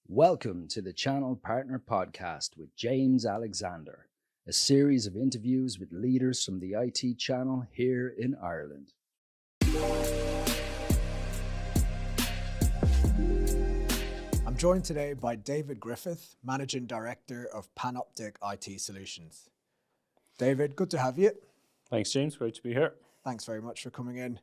Welcome to the Channel Partner Podcast with James Alexander, a series of interviews with leaders from the IT channel here in Ireland. I'm joined today by David Griffith, Managing Director of Panoptic IT Solutions. David, good to have you. Thanks, James. Great to be here. Thanks very much for coming in.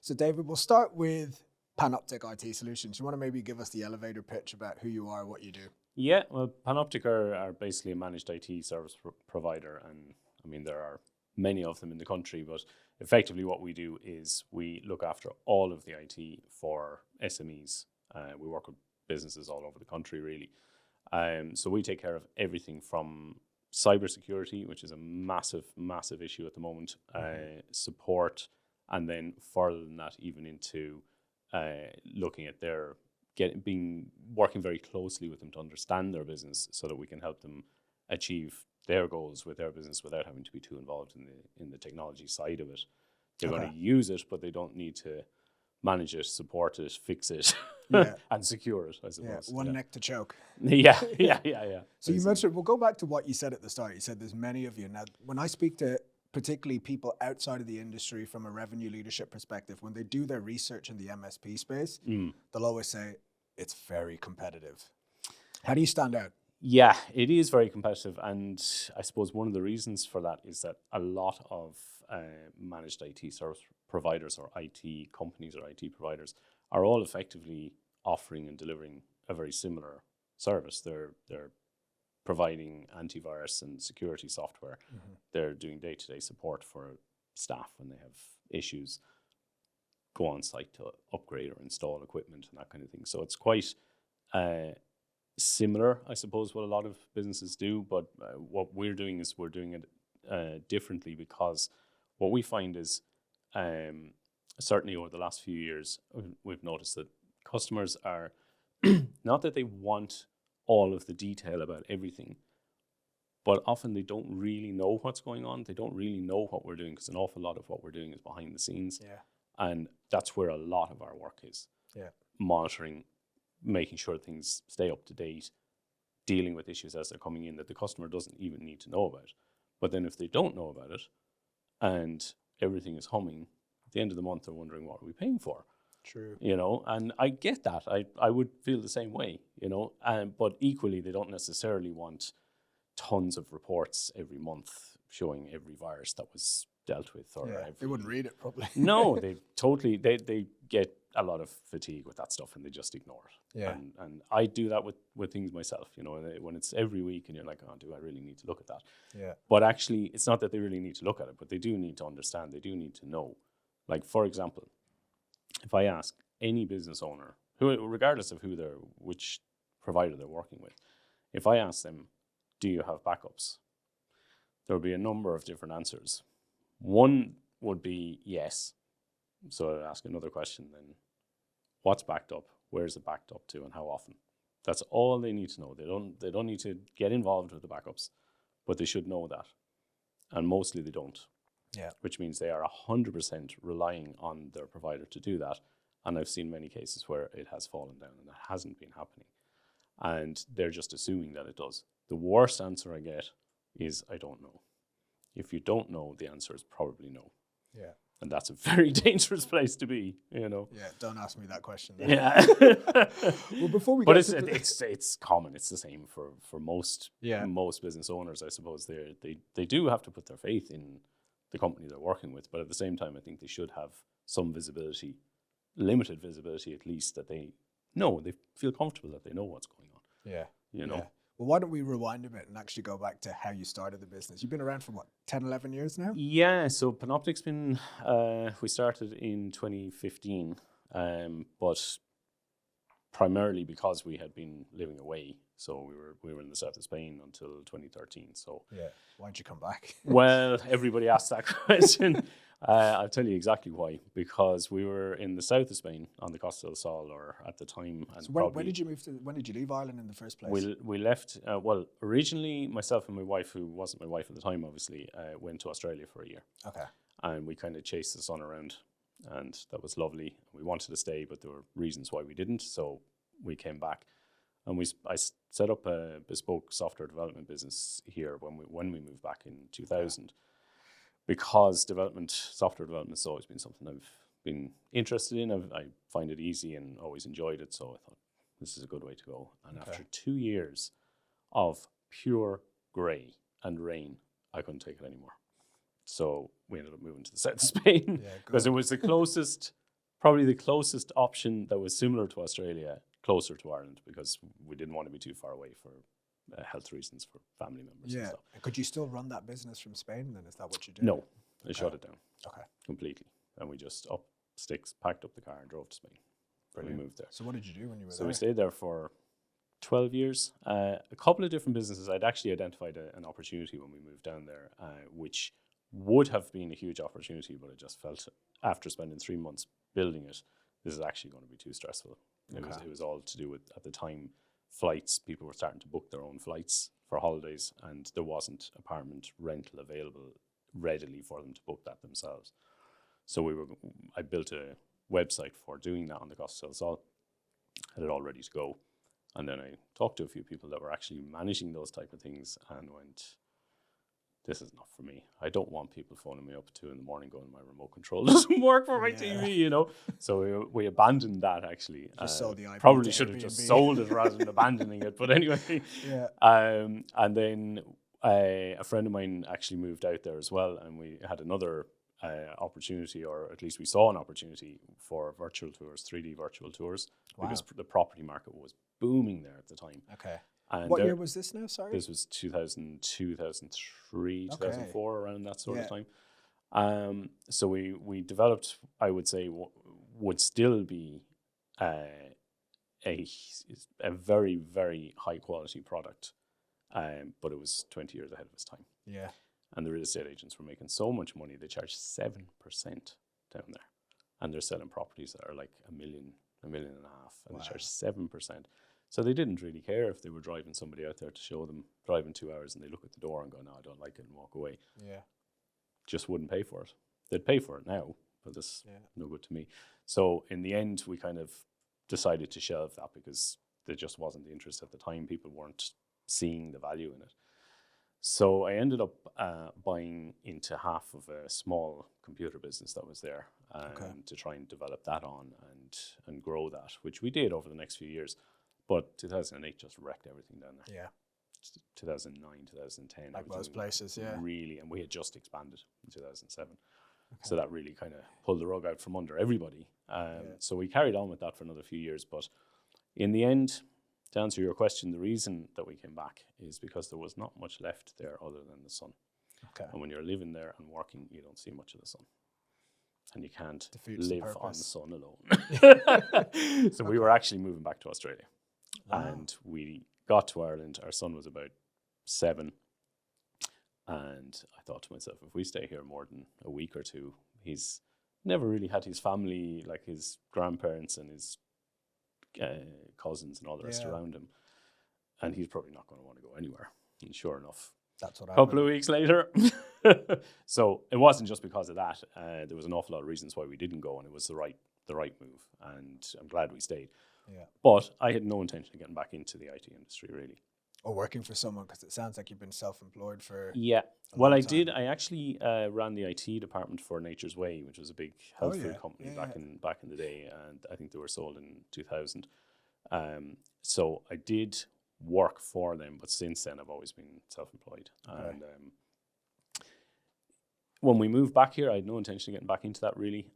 So David, we'll start with Panoptic IT Solutions. You want to maybe give us the elevator pitch about who you are, what you do? Yeah, well, Panoptic are basically a managed IT service provider, and I mean there are many of them in the country, but effectively what we do is we look after all of the IT for SMEs. We work with businesses all over the country, really. So we take care of everything from cybersecurity, which is a massive issue at the moment, support, and then further than that, even into looking at their working very closely with them to understand their business so that we can help them achieve their goals with their business without having to be too involved in the technology side of it. They're going to use it, but they don't need to manage it, support it, fix it, and secure it, I suppose. Yeah, one neck to choke. Yeah. So you mentioned, we'll go back to what you said at the start. You said there's many of you. Now, when I speak to particularly people outside of the industry from a revenue leadership perspective, when they do their research in the MSP space, they'll always say it's very competitive. How do you stand out? Yeah, it is very competitive. And I suppose one of the reasons for that is that a lot of managed IT service providers or IT companies or IT providers are all effectively offering and delivering a very similar service. They're providing antivirus and security software. They're doing day-to-day support for staff when they have issues, go on site to upgrade or install equipment and that kind of thing. So it's quite similar, I suppose, what a lot of businesses do. But what we're doing is we're doing it differently, because what we find is certainly over the last few years, we've noticed that customers are not that they want all of the detail about everything, but often they don't really know what's going on. They don't really know what we're doing, because an awful lot of what we're doing is behind the scenes. Yeah. And that's where a lot of our work is. Yeah. Monitoring, making sure things stay up to date, dealing with issues as they're coming in that the customer doesn't even need to know about. But then if they don't know about it and everything is humming, at the end of the month they're wondering, what are we paying for? True. And I get that. I would feel the same way, but equally they don't necessarily want tons of reports every month showing every virus that was dealt with. They wouldn't read it probably. No, they get a lot of fatigue with that stuff and they just ignore it. Yeah. And I do that with things myself, when it's every week and you're like, oh, do I really need to look at that? Yeah. But actually, it's not that they really need to look at it, but they do need to understand, they do need to know. Like, for example, if I ask any business owner, regardless of which provider they're working with, if I ask them, do you have backups? There will be a number of different answers. One would be yes. So I'd ask another question then, what's backed up? Where's it backed up to and how often? That's all they need to know. They don't need to get involved with the backups, but they should know that. And mostly they don't. Yeah. Which means they are 100% relying on their provider to do that. And I've seen many cases where it has fallen down and it hasn't been happening. And they're just assuming that it does. The worst answer I get is, I don't know. If you don't know, the answer is probably no. Yeah. And that's a very dangerous place to be, Yeah, don't ask me that question then. Yeah. Well, before we but get it's common. It's the same for most business owners, I suppose. They do have to put their faith in the company they're working with, but at the same time, I think they should have some visibility, limited visibility at least, that they feel comfortable that they know what's going on. Yeah. Well, why don't we rewind a bit and actually go back to how you started the business? You've been around for 10, 11 years now? Yeah, so Panoptic's been, we started in 2015, but primarily because we had been living away. So we were in the south of Spain until 2013. So yeah, why'd you come back? Well, everybody asks that question. I'll tell you exactly why. Because we were in the south of Spain on the Costa del Sol, or at the time. And so when did you move to? When did you leave Ireland in the first place? We left. Originally, myself and my wife, who wasn't my wife at the time, obviously, went to Australia for a year. Okay. And we kind of chased the sun around, and that was lovely. We wanted to stay, but there were reasons why we didn't. So we came back. And I set up a bespoke software development business here when we moved back in 2000, because software development has always been something I've been interested in. I find it easy and always enjoyed it. So I thought this is a good way to go. And after 2 years of pure grey and rain, I couldn't take it anymore. So we ended up moving to the south of Spain because it was probably the closest option that was similar to Australia, closer to Ireland, because we didn't want to be too far away for health reasons for family members and stuff. Could you still run that business from Spain then? Is that what you did? No, I shut it down. Okay. Completely. And we just up sticks, packed up the car and drove to Spain. Brilliant. We moved there. So what did you do when you were there? So we stayed there for 12 years. A couple of different businesses. I'd actually identified an opportunity when we moved down there, which would have been a huge opportunity, but I just felt after spending 3 months building it, this is actually going to be too stressful. It was all to do with, at the time, flights. People were starting to book their own flights for holidays, and there wasn't apartment rental available readily for them to book that themselves. So I built a website for doing that on the cost of sales, had it all ready to go. And then I talked to a few people that were actually managing those type of things and went, this is not for me. I don't want people phoning me up at 2 a.m. going, my remote control doesn't work for my TV, So we abandoned that actually. Just sold the IP probably to should have Airbnb. just sold it rather than abandoning it. But anyway. And then a friend of mine actually moved out there as well, and we had another opportunity, or at least we saw an opportunity for virtual tours, 3D virtual tours, because the property market was booming there at the time. Okay. And what year was this now, sorry? This was 2002, 2003, 2004, around that sort of time. So we developed, I would say, would still be a very, very high quality product, but it was 20 years ahead of its time. Yeah. And the real estate agents were making so much money, they charged 7% down there. And they're selling properties that are like $1 million, $1.5 million, and they charge 7%. So they didn't really care if they were driving somebody out there to show them, driving 2 hours, and they look at the door and go, no, I don't like it, and walk away. Yeah. Just wouldn't pay for it. They'd pay for it now, but that's no good to me. So in the end, we kind of decided to shelve that because there just wasn't the interest at the time. People weren't seeing the value in it. So I ended up buying into half of a small computer business that was there to try and develop that on and grow that, which we did over the next few years. But 2008 just wrecked everything down there. Yeah. 2009, 2010. Like most places, Really, and we had just expanded in 2007. So that really kind of pulled the rug out from under everybody. So we carried on with that for another few years. But in the end, to answer your question, the reason that we came back is because there was not much left there other than the sun. Okay. And when you're living there and working, you don't see much of the sun. And you can't Defeats live the on the purpose. sun alone. So we were actually moving back to Australia. Wow. And we got to Ireland. Our son was about 7. And I thought to myself, if we stay here more than a week or two, he's never really had his family, like his grandparents and his cousins and all the rest around him, and he's probably not going to want to go anywhere. And sure enough, that's what a couple of weeks later. So it wasn't just because of that. There was an awful lot of reasons why we didn't go, and it was the right move. And I'm glad we stayed. Yeah. But I had no intention of getting back into the IT industry really. Or working for someone, because it sounds like you've been self-employed for. Yeah. Well, I did. I actually ran the IT department for Nature's Way, which was a big health food company back in the day, and I think they were sold in 2000. So I did work for them, but since then I've always been self-employed. Okay. And when we moved back here, I had no intention of getting back into that really.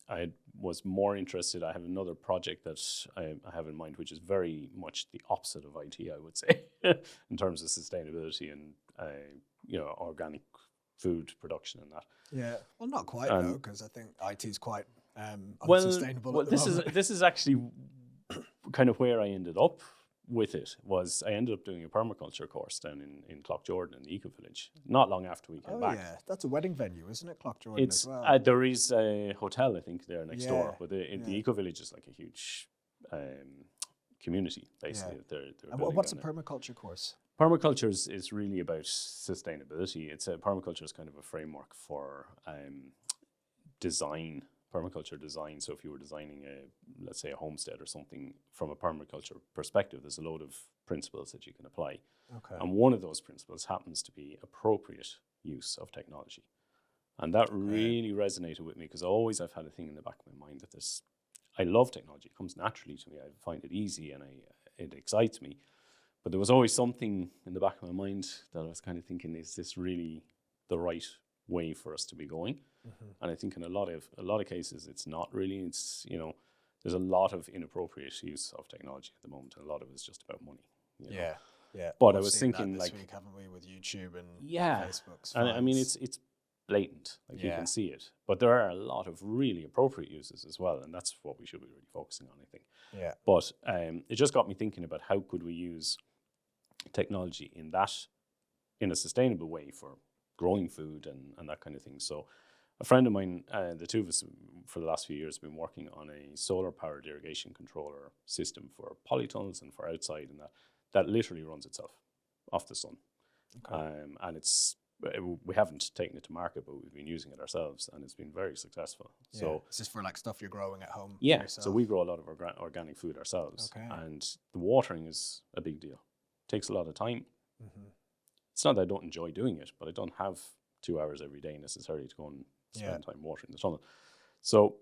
I was more interested. I have another project that I have in mind, which is very much the opposite of IT, I would say, in terms of sustainability and organic food production and that. Yeah, well, not quite though, because I think IT is quite unsustainable. Well, this is actually kind of where I ended up with it. Was I ended up doing a permaculture course down in Clough-Jordan in the Eco Village not long after we came back. Yeah, that's a wedding venue, isn't it, Clough-Jordan as well? There is a hotel, I think, there next door, but the Eco Village is like a huge community, basically. They're what's a permaculture course? Permaculture is really about sustainability. Permaculture is kind of a framework for design permaculture design. So if you were designing let's say a homestead or something from a permaculture perspective, there's a load of principles that you can apply. Okay. And one of those principles happens to be appropriate use of technology. And that really resonated with me, because I've had a thing in the back of my mind that I love technology. It comes naturally to me. I find it easy and it excites me. But there was always something in the back of my mind that I was kind of thinking, is this really the right way for us to be going? Mm-hmm. And I think in a lot of cases, it's not really. It's, there's a lot of inappropriate use of technology at the moment. And a lot of it is just about money. Yeah. But I was thinking, that this like, week, haven't we, with YouTube and Facebook? And I mean, it's blatant, like you can see it. But there are a lot of really appropriate uses as well, and that's what we should be really focusing on, I think. Yeah. But it just got me thinking about how could we use technology in a sustainable way for growing food and that kind of thing. So a friend of mine, the two of us for the last few years have been working on a solar powered irrigation controller system for polytunnels and for outside, and that literally runs itself off the sun. Okay. And we haven't taken it to market, but we've been using it ourselves, and it's been very successful. Yeah. So is this for like stuff you're growing at home? Yeah. So we grow a lot of organic food ourselves, and the watering is a big deal. It takes a lot of time. Mm-hmm. It's not that I don't enjoy doing it, but I don't have 2 hours every day necessarily to go and spend time watering the tunnel. So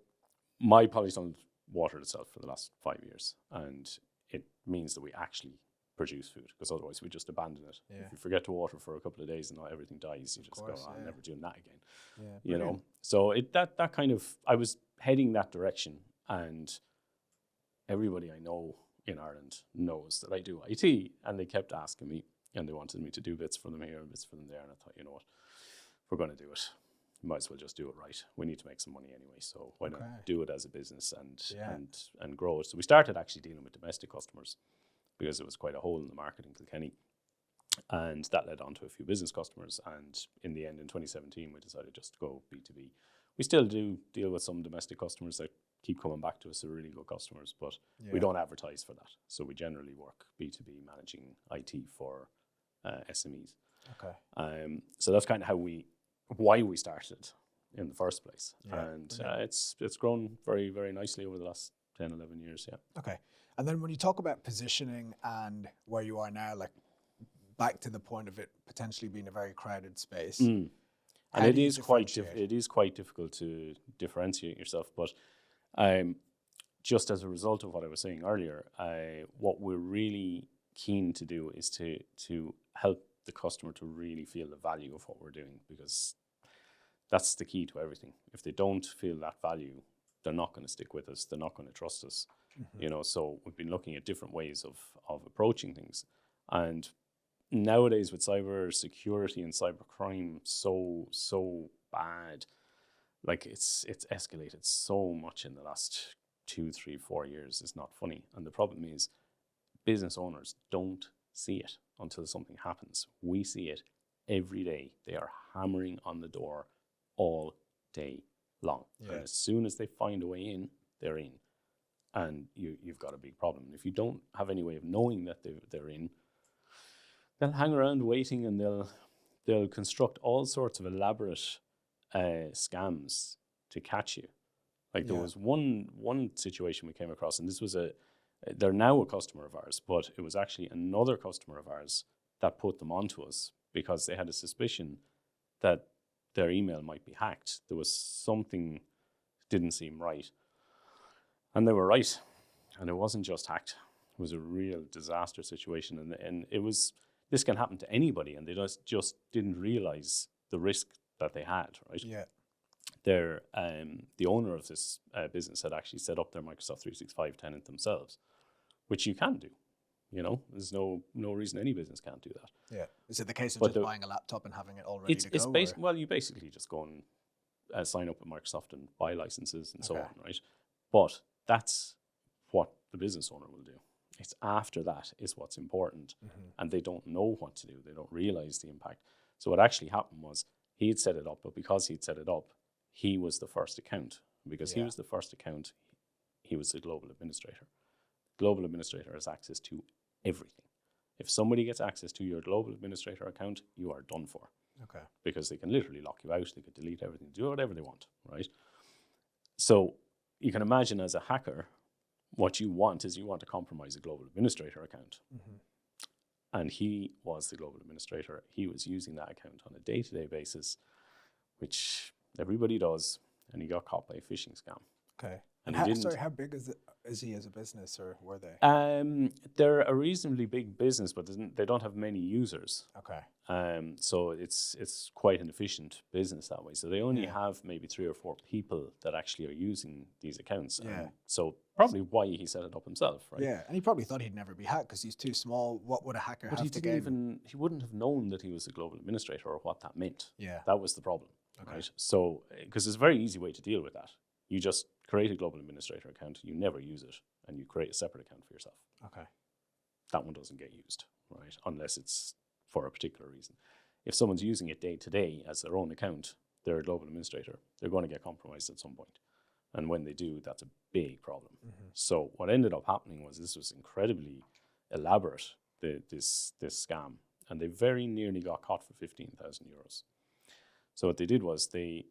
my polytunnel watered itself for the last 5 years, and it means that we actually produce food, because otherwise we just abandon it. If you forget to water for a couple of days and not everything dies, you just go, I'm never doing that again. So that kind of, I was heading that direction, and everybody I know in Ireland knows that I do IT, and they kept asking me, and they wanted me to do bits for them here and bits for them there, and I thought, you know what, if we're going to do it, we might as well just do it right. We need to make some money anyway, so why not do it as a business and grow it. So we started actually dealing with domestic customers, because there was quite a hole in the market in Kilkenny, and that led on to a few business customers. And in the end, in 2017, we decided just to go B2B. We still do deal with some domestic customers that keep coming back to us, they're really good customers, but we don't advertise for that. So we generally work B2B, managing IT for SMEs. Okay. So that's kind of why we started in the first place. And it's grown very, very nicely over the last 10, 11 years. Yeah. Okay. And then when you talk about positioning and where you are now, like back to the point of it potentially being a very crowded space. And it is quite difficult to differentiate yourself. But just as a result of what I was saying earlier, what we're really keen to do is to help the customer to really feel the value of what we're doing, because that's the key to everything. If they don't feel that value, they're not going to stick with us. They're not going to trust us. Mm-hmm. So we've been looking at different ways of approaching things. And nowadays with cyber security and cyber crime so bad, like it's escalated so much in the last 2, 3, 4 years. It's not funny. And the problem is business owners don't see it until something happens. We see it every day. They are hammering on the door all day long. And as soon as they find a way in, they're in. And you've got a big problem. If you don't have any way of knowing that they're in, they'll hang around waiting, and they'll construct all sorts of elaborate scams to catch you. Like there was one situation we came across, and this was they're now a customer of ours, but it was actually another customer of ours that put them onto us, because they had a suspicion that their email might be hacked. There was something didn't seem right. And they were right. And it wasn't just hacked. It was a real disaster situation. And this can happen to anybody, and they just didn't realize the risk that they had, right? Yeah. The owner of this business had actually set up their Microsoft 365 tenant themselves, which you can do. There's no reason any business can't do that. Yeah. Is it the case of just buying a laptop and having it all ready to go? Well, you basically just go and sign up with Microsoft and buy licenses and so on, right? But that's what the business owner will do. It's after that is what's important. Mm-hmm. And they don't know what to do. They don't realize the impact. So what actually happened was he had set it up, but because he'd set it up, he was the first account. Because he was the first account, he was the global administrator. Global administrator has access to everything. If somebody gets access to your global administrator account, you are done for. Okay. Because they can literally lock you out. They could delete everything, do whatever they want, right? So you can imagine as a hacker, what you want is you want to compromise a global administrator account. And he was the global administrator. He was using that account on a day-to-day basis, which everybody does, and he got caught by a phishing scam. Okay. And how big is he as a business, or were they? They're a reasonably big business, but they don't have many users. Okay. So it's quite an efficient business that way. So they only have maybe 3 or 4 people that actually are using these accounts. Yeah. So probably why he set it up himself, right? Yeah, and he probably thought he'd never be hacked because he's too small. What would a hacker have to gain? He wouldn't have known that he was a global administrator or what that meant. Yeah. That was the problem, right? So, because there's a very easy way to deal with that. You just create a global administrator account, you never use it, and you create a separate account for yourself. Okay. That one doesn't get used, right? Unless it's for a particular reason. If someone's using it day to day as their own account, they're a global administrator, they're going to get compromised at some point. And when they do, that's a big problem. So what ended up happening was this was incredibly elaborate, this scam, and they very nearly got caught for 15,000 euros. So what they did was they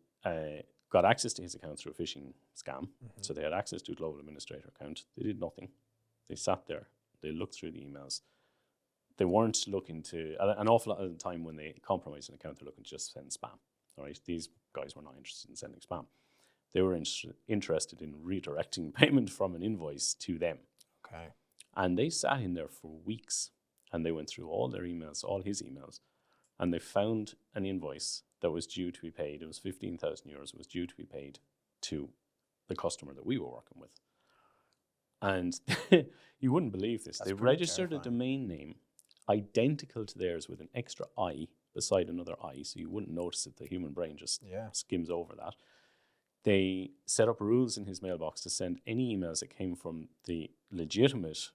got access to his account through a phishing scam. So they had access to a global administrator account. They did nothing. They sat there. They looked through the emails. They weren't looking to, an awful lot of the time when they compromise an account, they're looking to just send spam. All right, these guys were not interested in sending spam. They were interested in redirecting payment from an invoice to them. Okay. And they sat in there for weeks, and they went through all their emails, all his emails, and they found an invoice that was due to be paid. It was 15,000 euros. It was due to be paid to the customer that we were working with. And you wouldn't believe this. They registered a domain name identical to theirs with an extra I beside another I, so you wouldn't notice it. The human brain just skims over that. They set up rules in his mailbox to send any emails that came from the legitimate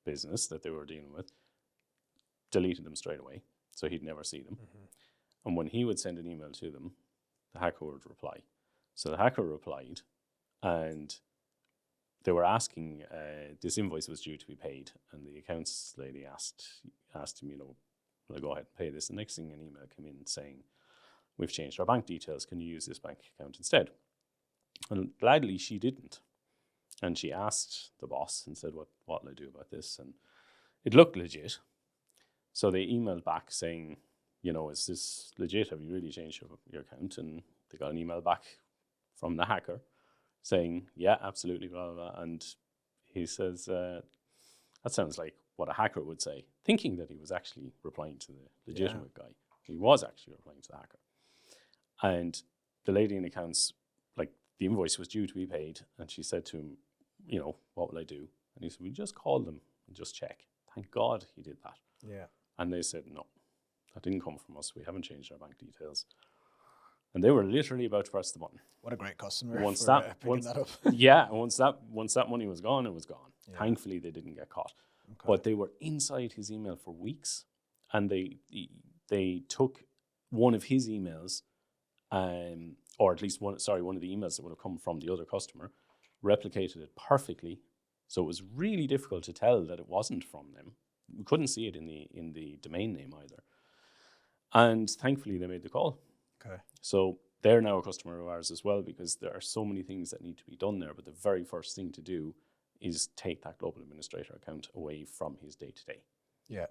business that they were dealing with, deleted them straight away, so he'd never see them. And when he would send an email to them, the hacker would reply. So the hacker replied, and they were asking, this invoice was due to be paid, and the accounts lady asked him, will I go ahead and pay this? The next thing, an email came in saying, we've changed our bank details. Can you use this bank account instead? And gladly she didn't. And she asked the boss and said, what will I do about this? And it looked legit. So they emailed back saying, is this legit? Have you really changed your account? And they got an email back from the hacker saying, yeah, absolutely, blah, blah, blah. And he says, that sounds like what a hacker would say, thinking that he was actually replying to the legitimate guy. He was actually replying to the hacker. And the lady in accounts, the invoice was due to be paid, and she said to him, what will I do? And he said, we just call them and just check. Thank God he did that. Yeah. And they said, no, that didn't come from us. We haven't changed our bank details. And they were literally about to press the button. What a great customer once for that up. Yeah, once that money was gone, it was gone. Yeah. Thankfully, they didn't get caught. Okay. But they were inside his email for weeks, and they took one of his emails, or at least one of the emails that would have come from the other customer, replicated it perfectly. So it was really difficult to tell that it wasn't from them. We couldn't see it in the domain name either. And thankfully, they made the call. Okay. So they're now a customer of ours as well, because there are so many things that need to be done there. But the very first thing to do is take that global administrator account away from his day-to-day. Yeah.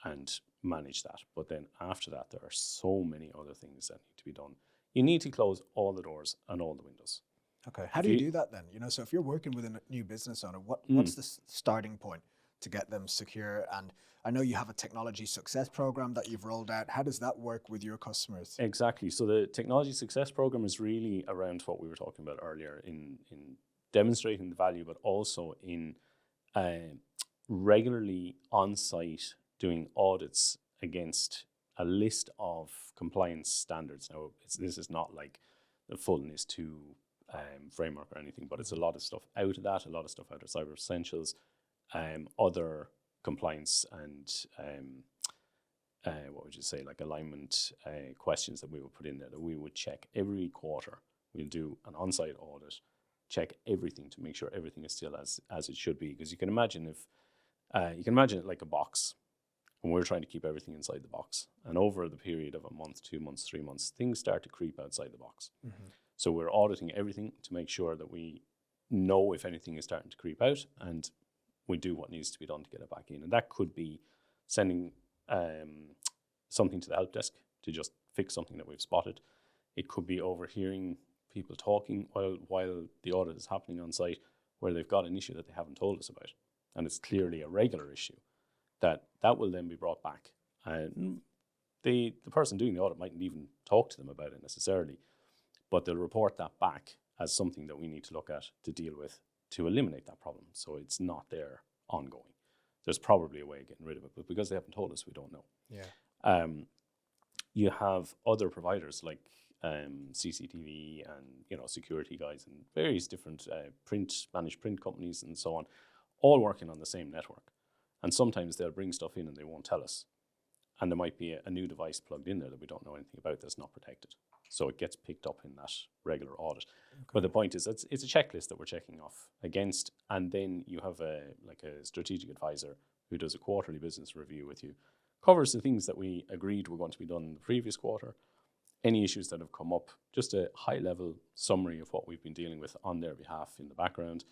And manage that. But then after that, there are so many other things that need to be done. You need to close all the doors and all the windows. Okay. How do you do that then? So if you're working with a new business owner, what's the starting point to get them secure? And I know you have a technology success program that you've rolled out. How does that work with your customers? Exactly. So the technology success program is really around what we were talking about earlier in demonstrating the value, but also in regularly on-site doing audits against a list of compliance standards. Now, this is not like the full NIS2 framework or anything, but it's a lot of stuff out of that, a lot of stuff out of Cyber Essentials, other compliance and alignment questions that we would put in there that we would check every quarter. We'll do an on-site audit, check everything to make sure everything is still as it should be. Because you can imagine it like a box, and we're trying to keep everything inside the box. And over the period of a month, 2 months, 3 months, things start to creep outside the box. Mm-hmm. So we're auditing everything to make sure that we know if anything is starting to creep out, and we do what needs to be done to get it back in. And that could be sending something to the help desk to just fix something that we've spotted. It could be overhearing people talking while the audit is happening on site, where they've got an issue that they haven't told us about, and it's clearly a regular issue. That will then be brought back, and the person doing the audit mightn't even talk to them about it necessarily, but they'll report that back as something that we need to look at to deal with to eliminate that problem, so it's not there ongoing. There's probably a way of getting rid of it, but because they haven't told us, we don't know. Yeah. You have other providers like CCTV and security guys and various different managed print companies and so on, all working on the same network. And sometimes they'll bring stuff in and they won't tell us. And there might be a new device plugged in there that we don't know anything about that's not protected. So it gets picked up in that regular audit. Okay. But the point is, it's a checklist that we're checking off against. And then you have a strategic advisor who does a quarterly business review with you, covers the things that we agreed were going to be done in the previous quarter, any issues that have come up, just a high-level summary of what we've been dealing with on their behalf in the background,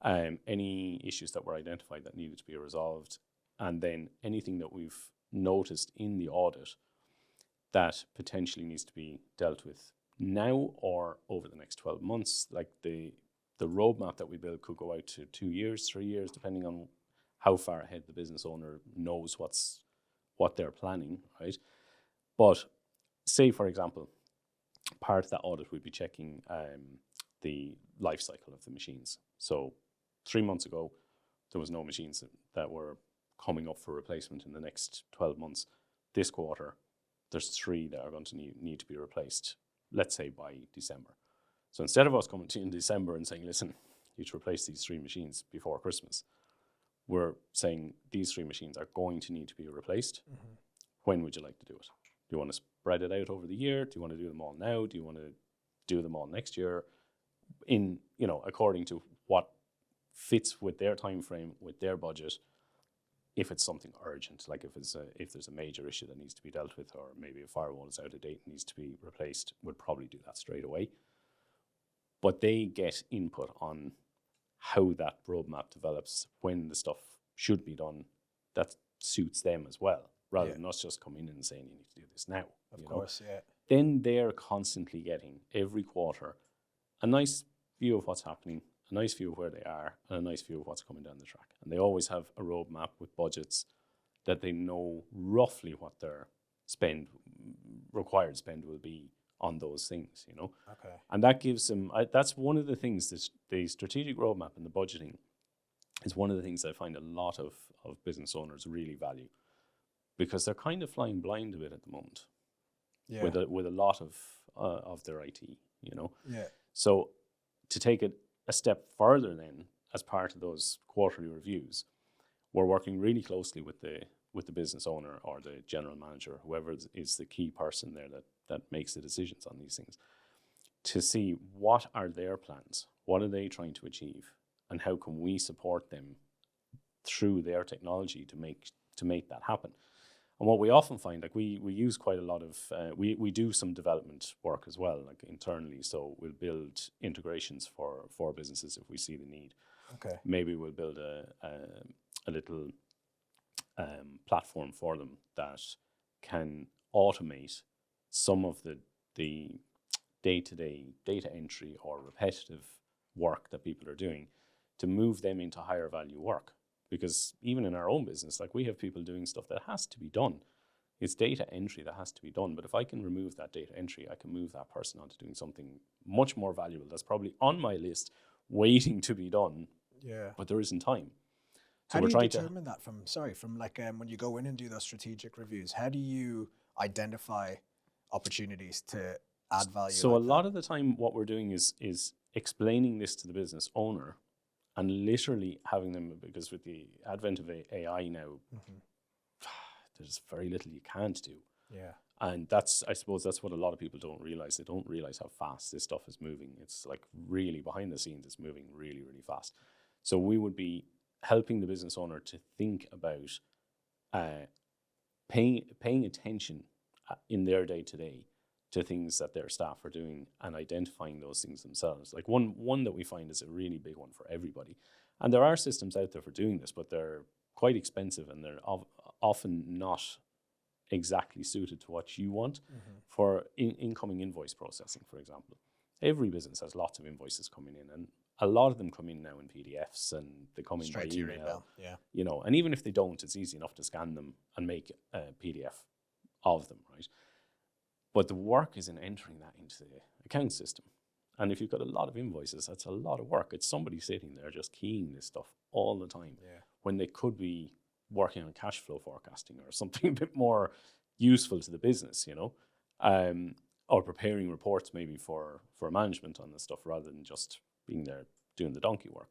any issues that were identified that needed to be resolved, and then anything that we've noticed in the audit that potentially needs to be dealt with now or over the next 12 months. Like the roadmap that we build could go out to 2 years, 3 years, depending on how far ahead the business owner knows what they're planning, right? But say, for example, part of that audit would be checking the life cycle of the machines. So 3 months ago, there was no machines that were coming up for replacement in the next 12 months. This quarter, there's 3 that are going to need to be replaced, let's say by December. So instead of us coming to you in December and saying, listen, you should replace these 3 machines before Christmas, we're saying these 3 machines are going to need to be replaced. Mm-hmm. When would you like to do it? Do you want to spread it out over the year? Do you want to do them all now? Do you want to do them all next year? According to what fits with their time frame, with their budget. If it's something urgent, like if there's a major issue that needs to be dealt with, or maybe a firewall is out of date and needs to be replaced, we'd probably do that straight away. But they get input on how that roadmap develops, when the stuff should be done that suits them as well, rather than us just come in and saying you need to do this now. Of course, yeah. Then they're constantly getting every quarter a nice view of what's happening, a nice view of where they are, and a nice view of what's coming down the track. And they always have a roadmap with budgets that they know roughly what their required spend will be on those things, Okay. And that gives them, that's one of the things, the strategic roadmap and the budgeting is one of the things I find a lot of business owners really value, because they're kind of flying blind a bit at the moment. Yeah. With a lot of their IT, Yeah. So to take it a step further, then, as part of those quarterly reviews, we're working really closely with the business owner or the general manager, whoever is the key person there that makes the decisions on these things, to see what are their plans, what are they trying to achieve, and how can we support them through their technology to make that happen. And what we often find, like we use quite a lot of, we do some development work as well, like internally. So we'll build integrations for businesses if we see the need. Okay. Maybe we'll build a little platform for them that can automate some of the day-to-day data entry or repetitive work that people are doing, to move them into higher value work. Because even in our own business, like we have people doing stuff that has to be done. It's data entry that has to be done. But if I can remove that data entry, I can move that person onto doing something much more valuable that's probably on my list waiting to be done. Yeah. But there isn't time. So how do you determine that from when you go in and do those strategic reviews? How do you identify opportunities to add value? So a lot of the time what we're doing is explaining this to the business owner, and literally having them, because with the advent of AI now, mm-hmm. there's very little you can't do. Yeah. And I suppose that's what a lot of people don't realize. They don't realize how fast this stuff is moving. It's like really behind the scenes, it's moving really, really fast. So we would be helping the business owner to think about paying attention in their day-to-day to things that their staff are doing and identifying those things themselves. Like one that we find is a really big one for everybody. And there are systems out there for doing this, but they're quite expensive and they're often not exactly suited to what you want. For incoming invoice processing, for example. Every business has lots of invoices coming in, and a lot of them come in now in PDFs, and they come in straight by to your email. Yeah. You know, and even if they don't, it's easy enough to scan them and make a PDF of them, right? But the work is in entering that into the account system. And if you've got a lot of invoices, that's a lot of work. It's somebody sitting there just keying this stuff all the time when they could be working on cash flow forecasting or something a bit more useful to the business, you know, or preparing reports maybe for management on this stuff rather than just being there doing the donkey work.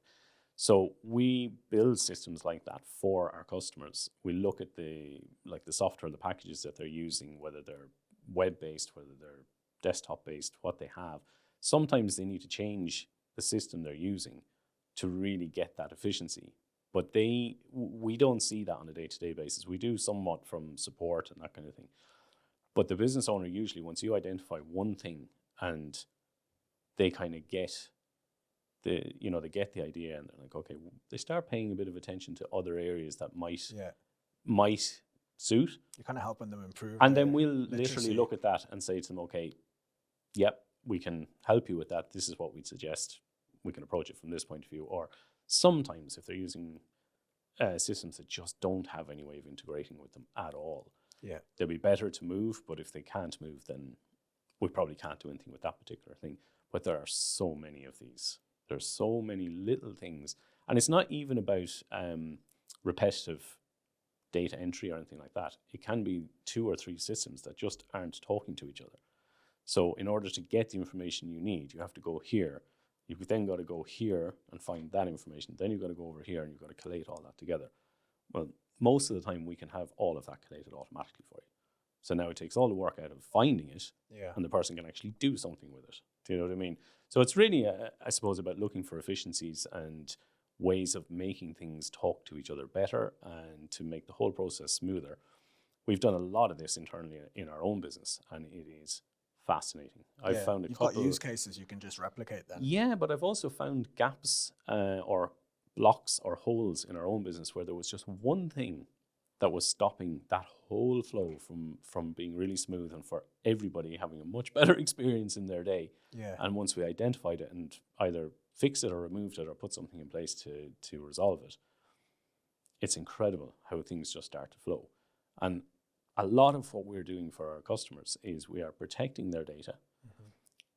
So we build systems like that for our customers. We look at the software, the packages that they're using, whether they're web-based, whether they're desktop-based, what they have. Sometimes they need to change the system they're using to really get that efficiency. But we don't see that on a day-to-day basis. We do somewhat from support and that kind of thing. But the business owner usually, once you identify one thing and they kind of get they get the idea and they're like, okay, they start paying a bit of attention to other areas that might suit. You're kind of helping them improve. And then we'll literally look at that and say to them, okay, yep, we can help you with that. This is what we'd suggest. We can approach it from this point of view. Or sometimes if they're using systems that just don't have any way of integrating with them at all, they'll be better to move. But if they can't move, then we probably can't do anything with that particular thing. But there are so many of these. There's so many little things. And it's not even about repetitive data entry or anything like that. It can be 2 or 3 systems that just aren't talking to each other. So in order to get the information you need, you have to go here. You've then got to go here and find that information. Then you've got to go over here and you've got to collate all that together. Well, most of the time we can have all of that collated automatically for you. So now it takes all the work out of finding it and the person can actually do something with it. Do you know what I mean? So it's really, I suppose, about looking for efficiencies and ways of making things talk to each other better and to make the whole process smoother. We've done a lot of this internally in our own business, and it is fascinating. I've found You've got use cases you can just replicate then. Yeah, but I've also found gaps or blocks or holes in our own business where there was just one thing that was stopping that whole flow from being really smooth and for everybody having a much better experience in their day. Yeah. And once we identified it and either fixed it or removed it or put something in place to resolve it, it's incredible how things just start to flow. And a lot of what we're doing for our customers is we are protecting their data,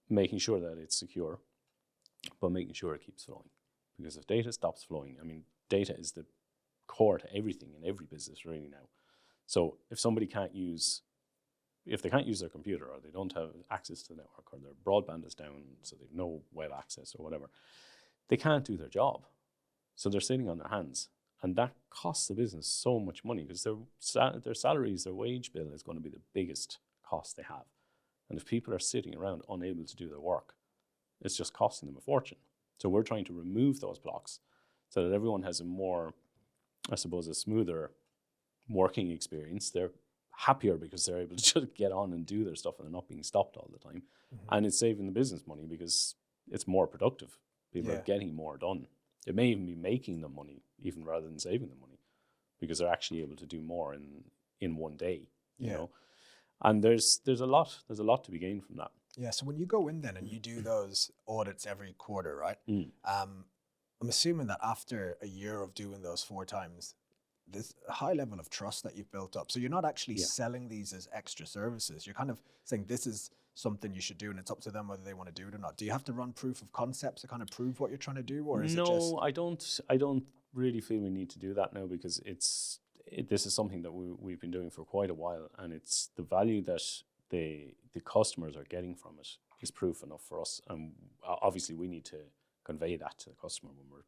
making sure that it's secure, but making sure it keeps flowing. Because if data stops flowing, I mean, data is the core to everything in every business really now. So if they can't use their computer or they don't have access to the network or their broadband is down, so they've no web access or whatever, they can't do their job. So they're sitting on their hands. And that costs the business so much money because their salaries, their wage bill is going to be the biggest cost they have. And if people are sitting around unable to do their work, it's just costing them a fortune. So we're trying to remove those blocks so that everyone has a more, I suppose, a smoother working experience. They're happier because they're able to just get on and do their stuff and they're not being stopped all the time. And it's saving the business money because it's more productive. People are getting more done. It may even be making them money, even rather than saving them money, because they're actually able to do more in one day. You know, and there's a lot to be gained from that. Yeah. So when you go in then and you do those audits every quarter, right? I'm assuming that after a year of doing those 4 times, there's a high level of trust that you've built up. So you're not actually selling these as extra services. You're kind of saying this is something you should do and it's up to them whether they want to do it or not. Do you have to run proof of concepts to kind of prove what you're trying to do, or is it just... No, I don't really feel we need to do that now because this is something that we've been doing for quite a while, and it's the value that the customers are getting from it is proof enough for us. And obviously we need to convey that to the customer when we're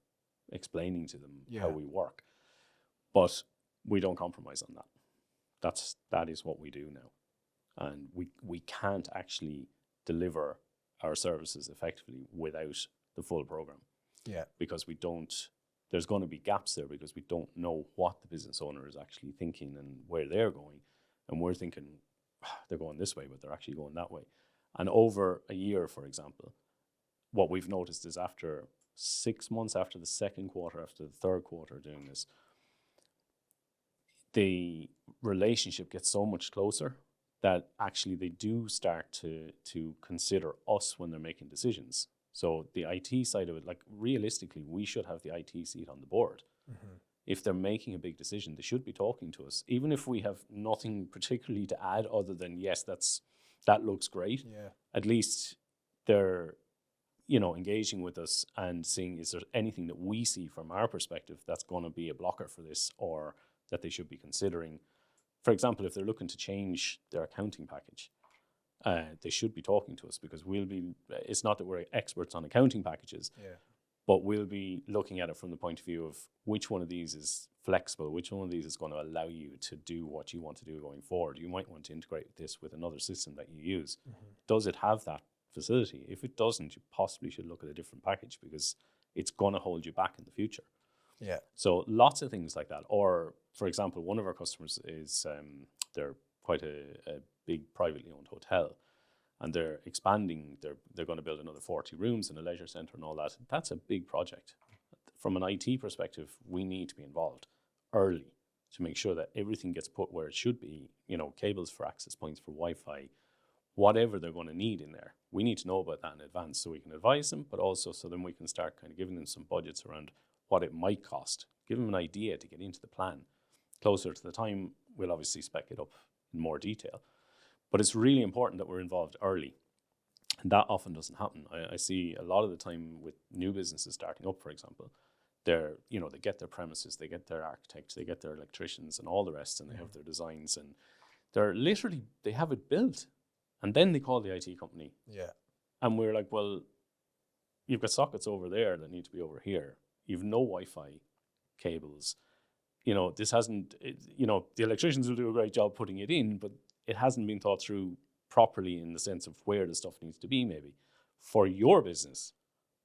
explaining to them how we work. But we don't compromise on that. That is what we do now. And we can't actually deliver our services effectively without the full program. Yeah. Because there's going to be gaps there because we don't know what the business owner is actually thinking and where they're going. And we're thinking they're going this way, but they're actually going that way. And over a year, for example, what we've noticed is after 6 months, after the second quarter, after the third quarter doing this, the relationship gets so much closer that actually they do start to consider us when they're making decisions. So the IT side of it, like realistically, we should have the IT seat on the board. Mm-hmm. If they're making a big decision, they should be talking to us, even if we have nothing particularly to add other than, yes, that looks great. Yeah. At least they're, you know, engaging with us and seeing, is there anything that we see from our perspective that's going to be a blocker for this, or that they should be considering. For example, if they're looking to change their accounting package, they should be talking to us, because it's not that we're experts on accounting packages, but we'll be looking at it from the point of view of which one of these is flexible, which one of these is going to allow you to do what you want to do going forward. You might want to integrate this with another system that you use. Mm-hmm. Does it have that facility? If it doesn't, you possibly should look at a different package, because it's going to hold you back in the future. Yeah. So lots of things like that. Or, for example, one of our customers is, they're quite a big privately owned hotel, and they're expanding. They're going to build another 40 rooms and a leisure centre and all that. That's a big project. From an IT perspective, we need to be involved early to make sure that everything gets put where it should be. You know, cables for access points for Wi-Fi, whatever they're going to need in there. We need to know about that in advance so we can advise them, but also so then we can start kind of giving them some budgets around what it might cost. Give them an idea to get into the plan. Closer to the time, we'll obviously spec it up in more detail. But it's really important that we're involved early. And that often doesn't happen. I see a lot of the time with new businesses starting up, for example, they get their premises, they get their architects, they get their electricians and all the rest, and they have their designs, and they have it built. And then they call the IT company. Yeah. And we're like, well, you've got sockets over there that need to be over here. You've no Wi-Fi cables. You know, the electricians will do a great job putting it in, but it hasn't been thought through properly in the sense of where the stuff needs to be, maybe. For your business,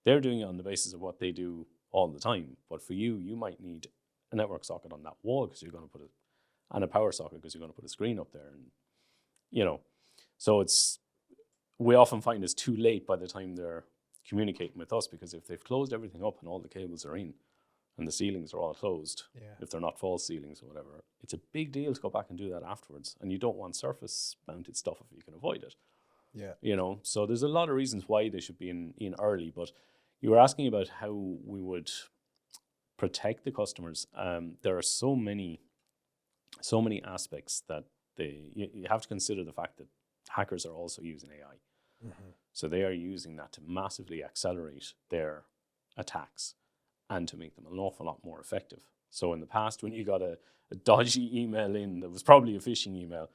they're doing it on the basis of what they do all the time. But for you, you might need a network socket on that wall because you're going to put it, and a power socket because you're going to put a screen up there. And, you know, so we often find it's too late by the time they're communicating with us, because if they've closed everything up and all the cables are in and the ceilings are all closed, if they're not false ceilings or whatever, it's a big deal to go back and do that afterwards. And you don't want surface mounted stuff if you can avoid it. Yeah. You know, so there's a lot of reasons why they should be in early. But you were asking about how we would protect the customers. There are so many aspects that you have to consider the fact that hackers are also using AI. Mm-hmm. So they are using that to massively accelerate their attacks and to make them an awful lot more effective. So in the past, when you got a dodgy email in that was probably a phishing email,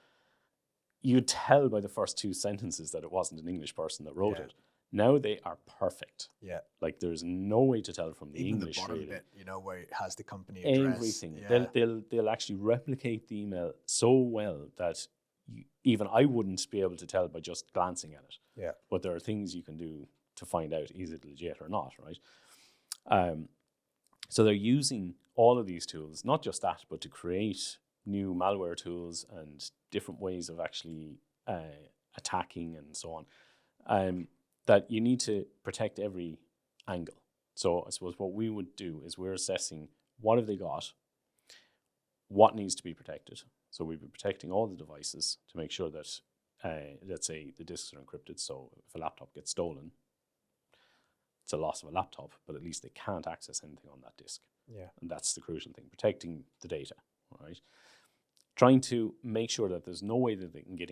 you'd tell by the first two sentences that it wasn't an English person that wrote it. Now they are perfect. Yeah. Like there's no way to tell from the even English. Even the bottom bit, you know, where it has the company address. Everything. Yeah. They'll actually replicate the email so well that even I wouldn't be able to tell by just glancing at it. Yeah. But there are things you can do to find out, is it legit or not, right? So they're using all of these tools, not just that, but to create new malware tools and different ways of actually attacking and so on, that you need to protect every angle. So I suppose what we would do is we're assessing what have they got, what needs to be protected. So we'd be protecting all the devices to make sure that, let's say, the disks are encrypted. So if a laptop gets stolen, it's a loss of a laptop, but at least they can't access anything on that disk. Yeah. And that's the crucial thing, protecting the data, right? Trying to make sure that there's no way that they can get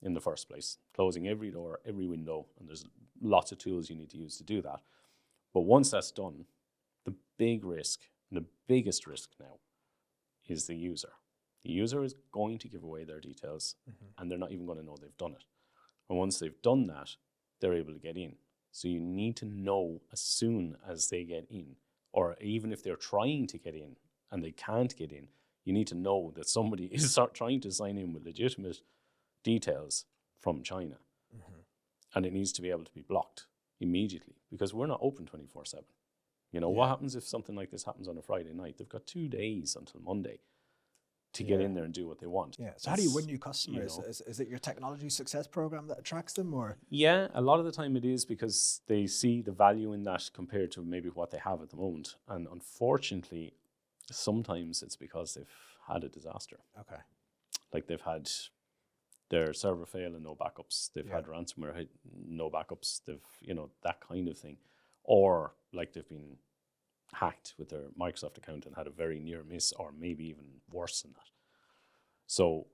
in the first place, closing every door, every window, and there's lots of tools you need to use to do that. But once that's done, the big risk, and the biggest risk now, is the user. The user is going to give away their details, and they're not even going to know they've done it. And once they've done that, they're able to get in. So you need to know as soon as they get in, or even if they're trying to get in and they can't get in, you need to know that somebody is trying to sign in with legitimate details from China. And it needs to be able to be blocked immediately, because we're not open 24/7. You know, what happens if something like this happens on a Friday night? They've got 2 days until Monday to get in there and do what they want. Yeah. So how do you win new customers? Is it your technology success program that attracts them, or? Yeah, a lot of the time it is because they see the value in that compared to maybe what they have at the moment. And unfortunately, sometimes it's because they've had a disaster. Okay. Like they've had their server fail and no backups. They've had ransomware hit, no backups. They've, that kind of thing. Or like they've been hacked with their Microsoft account and had a very near miss, or maybe even worse than that. So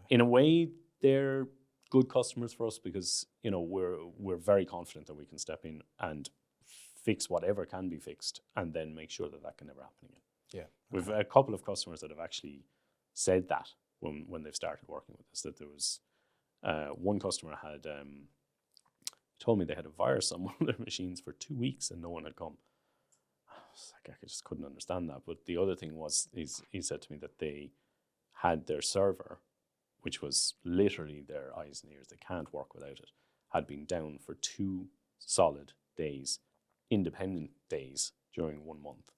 in a way, they're good customers for us because, we're very confident that we can step in and fix whatever can be fixed and then make sure that can never happen again. Yeah. We've a couple of customers that have actually said that when they've started working with us, that there was one customer had told me they had a virus on one of their machines for 2 weeks and no one had come. I just couldn't understand that. But the other thing was, he said to me that they had their server, which was literally their eyes and ears, they can't work without it, had been down for 2 solid days, independent days during 1 month.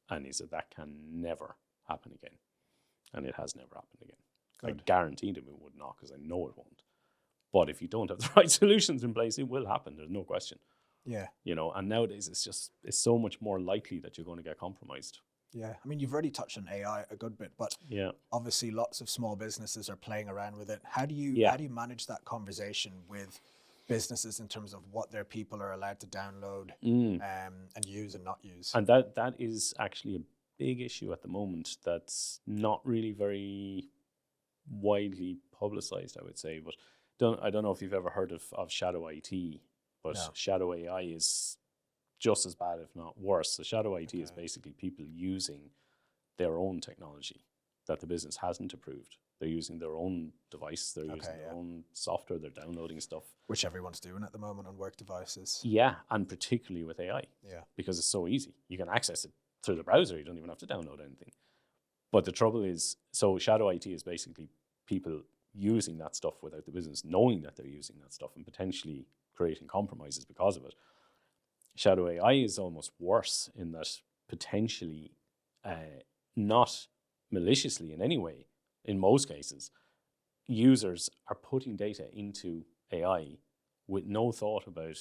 And he said that can never happen again. And it has never happened again. Good. I guaranteed him it would not, because I know it won't. But if you don't have the right solutions in place, it will happen. There's no question. Yeah. And nowadays it's so much more likely that you're going to get compromised. Yeah. I mean, you've already touched on AI a good bit, but obviously lots of small businesses are playing around with it. How do you manage that conversation with businesses in terms of what their people are allowed to download and use and not use? And that is actually a big issue at the moment that's not really very widely publicized, I would say. But I don't know if you've ever heard of shadow IT, but shadow AI is just as bad, if not worse. So shadow IT is basically people using their own technology that the business hasn't approved. They're using their own device, they're using their own software, they're downloading stuff. Which everyone's doing at the moment on work devices. Yeah, and particularly with AI. Yeah. Because it's so easy. You can access it through the browser, you don't even have to download anything. But the trouble is, so shadow IT is basically people using that stuff without the business knowing that they're using that stuff and potentially creating compromises because of it. Shadow AI is almost worse in that potentially, not maliciously in any way, in most cases, users are putting data into AI with no thought about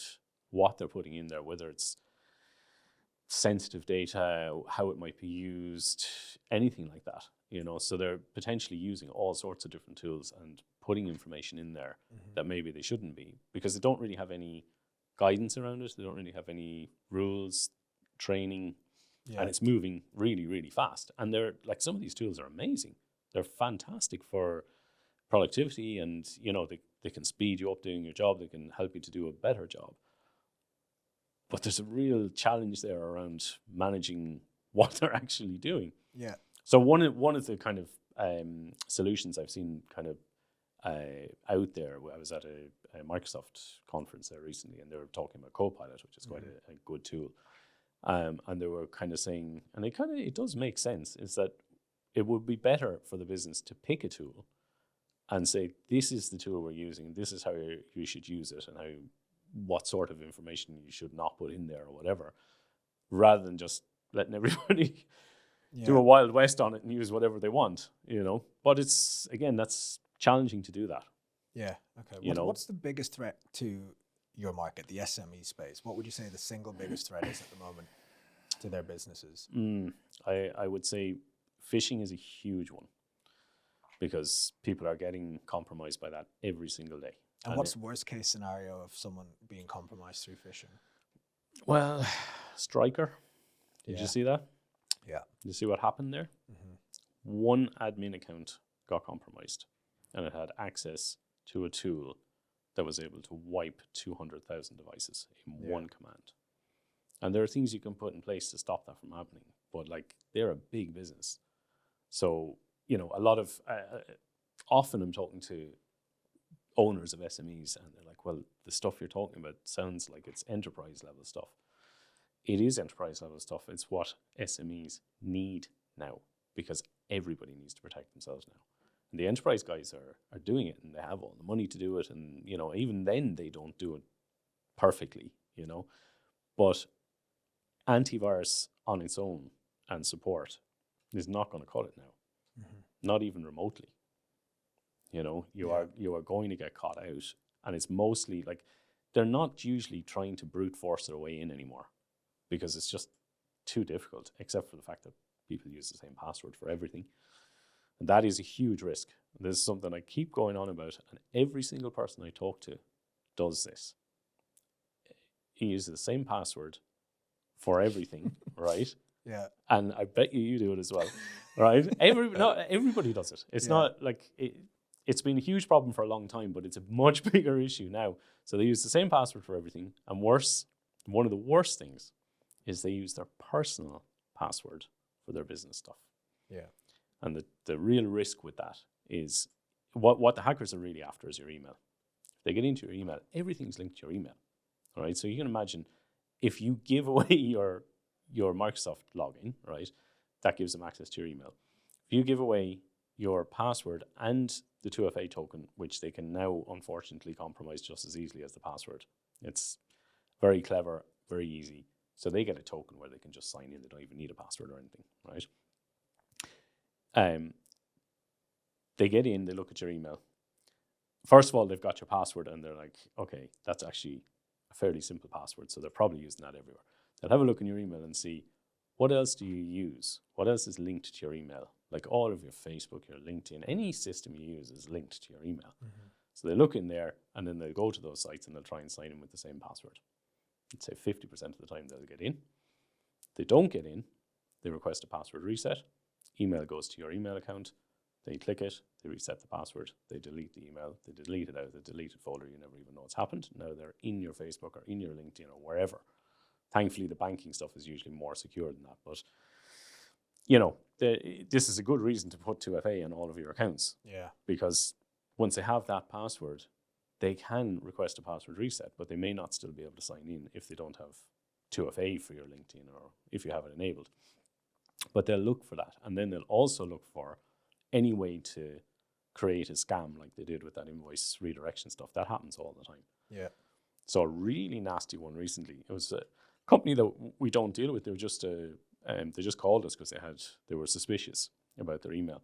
what they're putting in there, whether it's sensitive data, how it might be used, anything like that. So they're potentially using all sorts of different tools and putting information in there that maybe they shouldn't be, because they don't really have any guidance around it. They don't really have any rules, training, and it's moving really, really fast. And they're like, some of these tools are amazing. They're fantastic for productivity, and they can speed you up doing your job. They can help you to do a better job. But there's a real challenge there around managing what they're actually doing. Yeah. So one of the kind of solutions I've seen kind of out there, I was at a Microsoft conference there recently, and they were talking about Copilot, which is quite a good tool. And they were kind of saying, and it does make sense, is that it would be better for the business to pick a tool and say, this is the tool we're using, this is how you should use it, and what sort of information you should not put in there or whatever, rather than just letting everybody do a Wild West on it and use whatever they want, But it's, again, that's challenging to do that. Yeah, okay. What's the biggest threat to your market, the SME space? What would you say the single biggest threat is at the moment to their businesses? I would say phishing is a huge one, because people are getting compromised by that every single day. And what's the worst case scenario of someone being compromised through phishing? Well, Striker. Did you see that? Yeah. Did you see what happened there? One admin account got compromised, and it had access to a tool that was able to wipe 200,000 devices in one command. And there are things you can put in place to stop that from happening, but they're a big business. So, a lot of, often I'm talking to owners of SMEs, and they're like, well, the stuff you're talking about sounds like it's enterprise level stuff. It is enterprise level stuff. It's what SMEs need now, because everybody needs to protect themselves now. And the enterprise guys are doing it, and they have all the money to do it. And, even then they don't do it perfectly, But antivirus on its own and support is not going to cut it now. not even remotely. You know, you are going to get caught out, and it's mostly like they're not usually trying to brute force their way in anymore because it's just too difficult, except for the fact that people use the same password for everything. And that is a huge risk. This is something I keep going on about, and every single person I talk to does this. He uses the same password for everything, right? Yeah. And I bet you do it as well, right? Everybody does it. It's not like it's been a huge problem for a long time, but it's a much bigger issue now. So they use the same password for everything. And worse, one of the worst things is they use their personal password for their business stuff. Yeah. And the real risk with that is what the hackers are really after is your email. If they get into your email, everything's linked to your email. All right. So you can imagine if you give away your Microsoft login, right, that gives them access to your email. If you give away your password and the 2FA token, which they can now unfortunately compromise just as easily as the password. It's very clever, very easy. So they get a token where they can just sign in. They don't even need a password or anything, right? They get in, they look at your email. First of all, they've got your password and they're like, okay, that's actually a fairly simple password. So they're probably using that everywhere. They'll have a look in your email and see, what else do you use? What else is linked to your email? Like all of your Facebook, your LinkedIn, any system you use is linked to your email. Mm-hmm. So they look in there and then they'll go to those sites and they'll try and sign in with the same password. I'd say 50% of the time they'll get in. If they don't get in, they request a password reset. Email goes to your email account. They click it, they reset the password, they delete the email, they delete it out of the deleted folder. You never even know what's happened. Now they're in your Facebook or in your LinkedIn or wherever. Thankfully, the banking stuff is usually more secure than that. But, you know, this is a good reason to put 2FA on all of your accounts. Yeah. Because once they have that password, they can request a password reset, but they may not still be able to sign in if they don't have 2FA for your LinkedIn or if you have it enabled. But they'll look for that. And then they'll also look for any way to create a scam like they did with that invoice redirection stuff. That happens all the time. Yeah. So a really nasty one recently. It was a company that we don't deal with. They were just they just called us because they were suspicious about their email.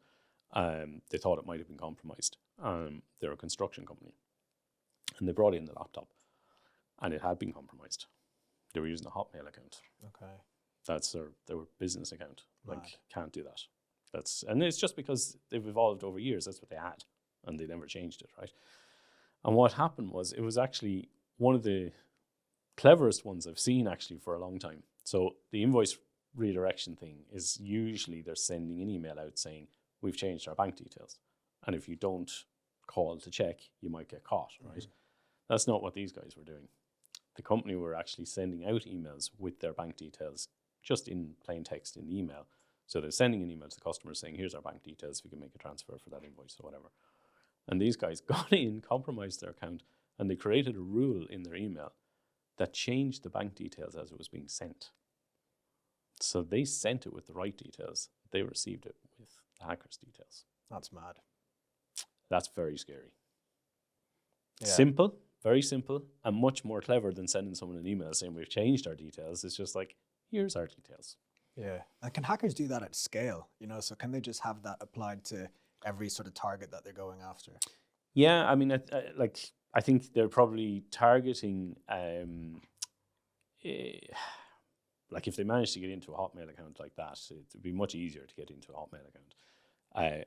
They thought it might have been compromised. They're a construction company, and they brought in the laptop, and it had been compromised. They were using a Hotmail account. Okay. That's their business account. Like, can't do that. And it's just because they've evolved over years. That's what they had, and they never changed it, right? And what happened was, it was actually one of the cleverest ones I've seen actually for a long time. So the invoice redirection thing is usually they're sending an email out saying, we've changed our bank details. And if you don't call to check, you might get caught, right? Mm-hmm. That's not what these guys were doing. The company were actually sending out emails with their bank details just in plain text in the email. So they're sending an email to the customer saying, here's our bank details, if you can make a transfer for that invoice or whatever. And these guys got in, compromised their account, and they created a rule in their email that changed the bank details as it was being sent. So they sent it with the right details. They received it with the hacker's details. That's mad. That's very scary. Yeah. Simple, very simple, and much more clever than sending someone an email saying we've changed our details. It's just like, here's our details. Yeah. And can hackers do that at scale? You know, so can they just have that applied to every sort of target that they're going after? Yeah, I mean, I think they're probably targeting, like if they manage to get into a Hotmail account like that, it would be much easier to get into a Hotmail account.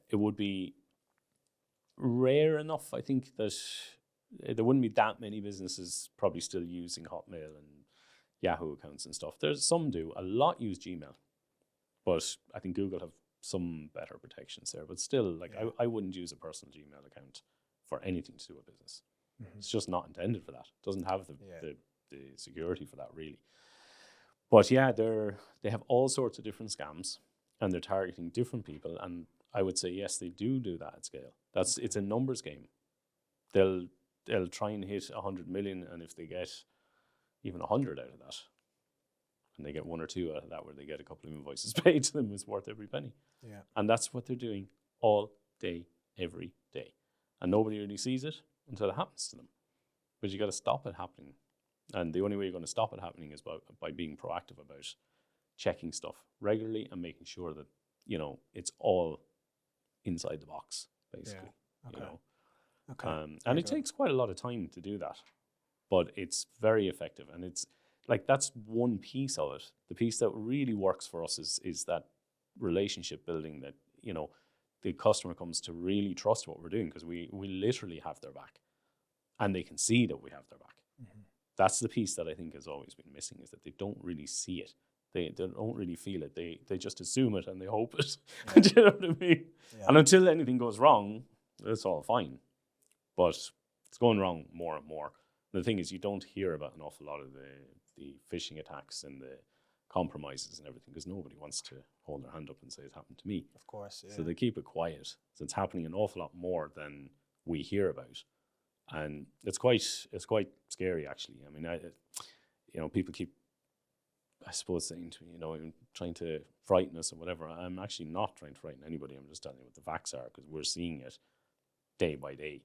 It would be rare enough, I think, that there wouldn't be that many businesses probably still using Hotmail and Yahoo accounts and stuff. There's some do. A lot use Gmail, but I think Google have some better protections there. But still, like, yeah. I wouldn't use a personal Gmail account for anything to do with business. Mm-hmm. It's just not intended for that. It doesn't have the security for that, really. But yeah, they have all sorts of different scams, and they're targeting different people. And I would say, yes, they do that at scale. It's a numbers game. They'll try and hit 100 million, and if they get even 100 out of that, and they get 1 or 2 out of that, where they get a couple of invoices paid to them, it's worth every penny. Yeah. And that's what they're doing all day, every day. And nobody really sees it until it happens to them. But you got to stop it happening. And the only way you're going to stop it happening is by being proactive about checking stuff regularly and making sure that, you know, it's all inside the box, basically. Okay. You know, Okay. and it takes quite a lot of time to do that, but it's very effective, and it's like that's one piece of it. The piece that really works for us is that relationship building, that, you know, the customer comes to really trust what we're doing because we literally have their back, and they can see that we have their back. Mm-hmm. That's the piece that I think has always been missing, is that they don't really see it. They don't really feel it. They just assume it and they hope it. Yeah. Do you know what I mean? Yeah. And until anything goes wrong, it's all fine. But it's going wrong more and more. The thing is, you don't hear about an awful lot of the phishing attacks and the compromises and everything, because nobody wants to hold their hand up and say it happened to me. Of course, yeah. So they keep it quiet. So it's happening an awful lot more than we hear about, and it's quite scary, actually. I mean, you know, people keep, I suppose, saying to me, you know, I'm trying to frighten us or whatever. I'm actually not trying to frighten anybody. I'm just telling you what the facts are, because we're seeing it day by day.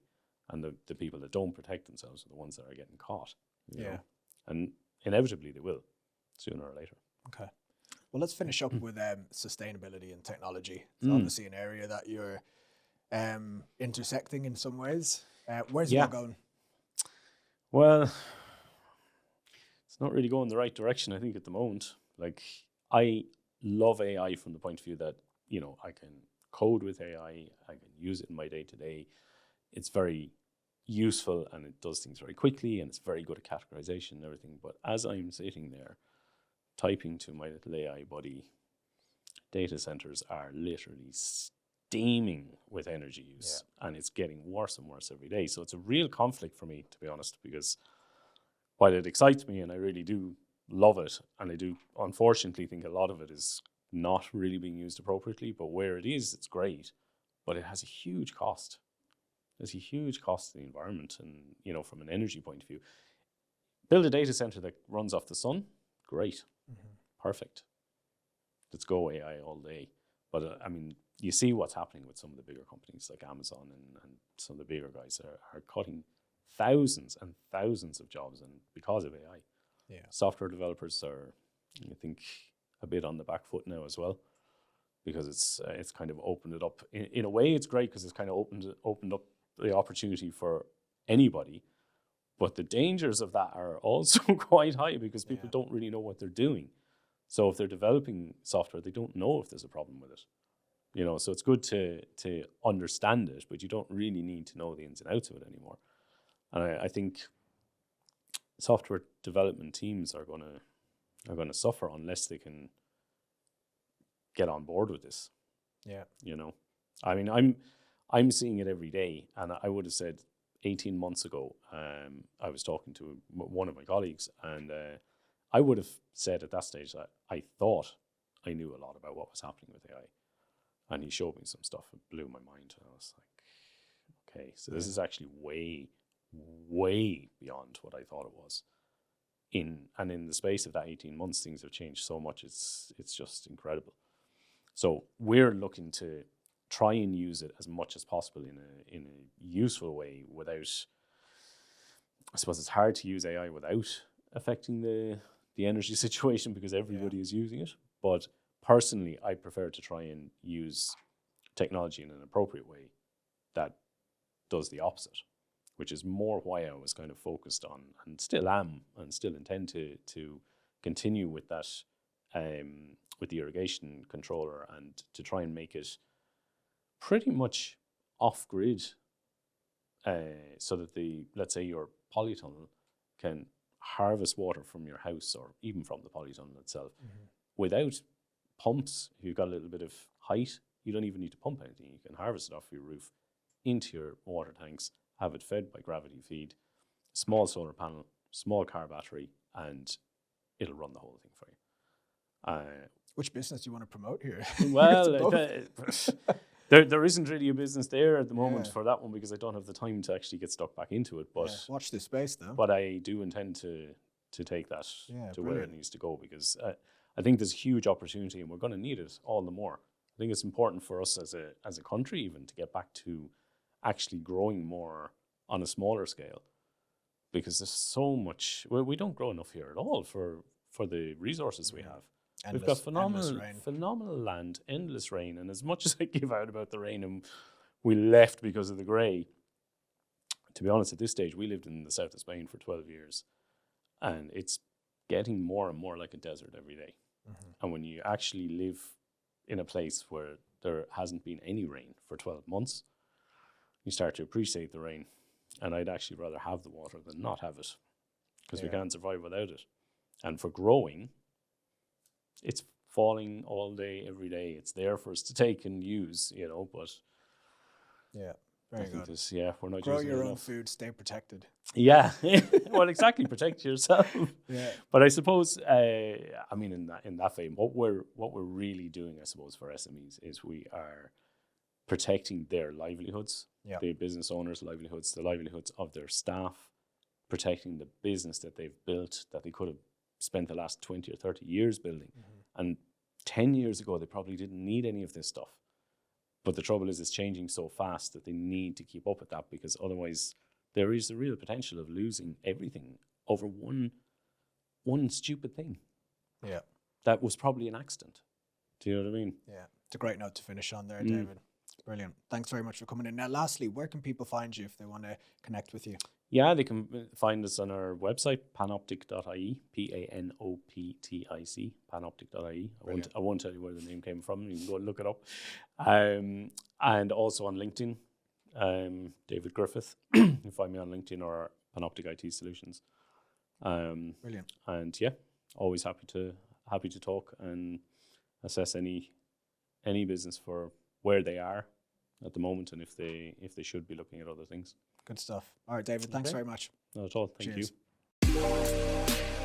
And the people that don't protect themselves are the ones that are getting caught. You know? And inevitably they will, sooner or later. Okay. Well, let's finish up with sustainability and technology. It's obviously an area that you're intersecting in some ways. Where's that going? Well, it's not really going the right direction, I think, at the moment. Like, I love AI from the point of view that, you know, I can code with AI, I can use it in my day-to-day. It's very useful and it does things very quickly and it's very good at categorization and everything. But as I'm sitting there typing to my little AI buddy, data centers are literally steaming with energy use, and it's getting worse and worse every day. So it's a real conflict for me, to be honest, because while it excites me and I really do love it, and I do unfortunately think a lot of it is not really being used appropriately, but where it is, it's great, but it has a huge cost. There's a huge cost to the environment, and, you know, from an energy point of view, build a data center that runs off the sun, great, perfect. Let's go AI all day. But I mean, you see what's happening with some of the bigger companies like Amazon and some of the bigger guys are cutting thousands and thousands of jobs, and because of AI. Yeah. Software developers are, I think, a bit on the back foot now as well, because it's kind of opened it up. In a way, it's great because it's kind of opened up the opportunity for anybody, but the dangers of that are also quite high, because people don't really know what they're doing. So if they're developing software, they don't know if there's a problem with it. You know, so it's good to understand it, but you don't really need to know the ins and outs of it anymore. And I think software development teams are gonna suffer unless they can get on board with this. Yeah. You know, I mean, I'm seeing it every day, and I would have said 18 months ago, I was talking to one of my colleagues, and I would have said at that stage that I thought I knew a lot about what was happening with AI. And he showed me some stuff that blew my mind. And I was like, okay, so this is actually way, way beyond what I thought it was. In the space of that 18 months, things have changed so much. It's just incredible. So we're looking to try and use it as much as possible in a useful way without, I suppose it's hard to use AI without affecting the energy situation, because everybody is using it. But personally, I prefer to try and use technology in an appropriate way that does the opposite, which is more why I was kind of focused on, and still am, and still intend to continue with that, with the irrigation controller, and to try and make it pretty much off-grid, so that let's say your polytunnel can harvest water from your house or even from the polytunnel itself without pumps. If you've got a little bit of height, you don't even need to pump anything. You can harvest it off your roof into your water tanks, have it fed by gravity feed, small solar panel, small car battery, and it'll run the whole thing for you. Which business do you want to promote here? Well, there isn't really a business there at the moment for that one, because I don't have the time to actually get stuck back into it. But watch this space, though. But I do intend to take that to brilliant. where it needs to go, because I think there's huge opportunity, and we're going to need it all the more. I think it's important for us as a country even to get back to actually growing more on a smaller scale, because there's so much. Well, we don't grow enough here at all for the resources we have. We've got phenomenal land, endless rain. And as much as I give out about the rain and we left because of the grey, to be honest, at this stage, we lived in the south of Spain for 12 years. And it's getting more and more like a desert every day. Mm-hmm. And when you actually live in a place where there hasn't been any rain for 12 months, you start to appreciate the rain. And I'd actually rather have the water than not have it, because we can't survive without it. And for growing, it's falling all day, every day. It's there for us to take and use, but very good. We're not grow using your it own enough. food, stay protected. Yeah, well, exactly. Protect yourself. Yeah, but I suppose, in that vein, what we're really doing, I suppose, for SMEs is we are protecting their livelihoods, the business owners' livelihoods, the livelihoods of their staff, protecting the business that they've built that they could have spent the last 20 or 30 years building. Mm-hmm. And 10 years ago, they probably didn't need any of this stuff. But the trouble is, it's changing so fast that they need to keep up with that, because otherwise there is the real potential of losing everything over one stupid thing. Yeah. That was probably an accident. Do you know what I mean? Yeah. It's a great note to finish on there, David. Brilliant. Thanks very much for coming in. Now, lastly, where can people find you if they want to connect with you? Yeah, they can find us on our website, panoptic.ie, Panoptic, panoptic.ie. I won't tell you where the name came from. You can go and look it up. And also on LinkedIn, David Griffith. You can find me on LinkedIn or Panoptic IT Solutions. Brilliant. And always happy to talk and assess any business for where they are at the moment, and if they should be looking at other things. Good stuff. All right, David, thanks very much. Not at all. Thank Cheers. you.